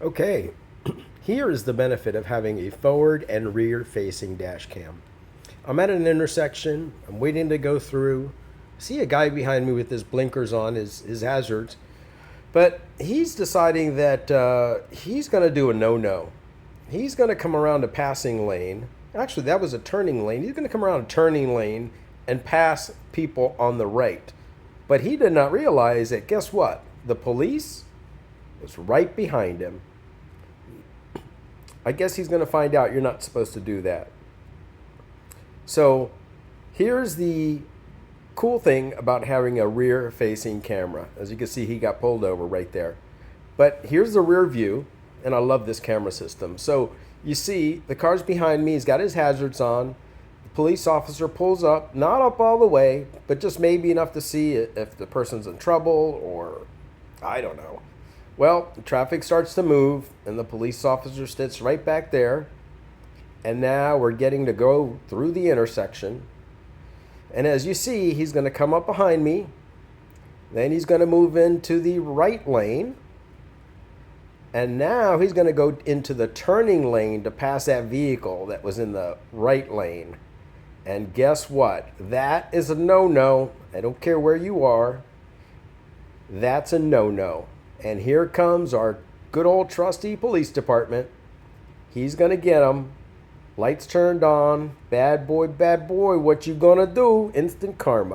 Okay, here is the benefit of having a forward and rear facing dash cam. I'm at an intersection, I'm waiting to go through. See a guy behind me with his blinkers on, his hazards, but he's deciding that he's going to do a no-no. He's going to come around a passing lane. Actually, that was a turning lane. He's going to come around a turning lane and pass people on the right. But he did not realize that, guess what? The police was right behind him. I guess he's going to find out you're not supposed to do that. So here's the cool thing about having a rear facing camera. As you can see, he got pulled over right there. But here's the rear view, and I love this camera system. So you see the car's behind me, he's got his hazards on. The police officer pulls up, not up all the way, but just maybe enough to see if the person's in trouble, or I don't know. Well, the traffic starts to move, and the police officer sits right back there. And now we're getting to go through the intersection. And as you see, he's going to come up behind me. Then he's going to move into the right lane. And now he's going to go into the turning lane to pass that vehicle that was in the right lane. And guess what? That is a no-no. I don't care where you are. That's a no-no. And here comes our good old trusty police department. He's going to get him. Lights turned on. Bad boy, what you gonna do? Instant karma.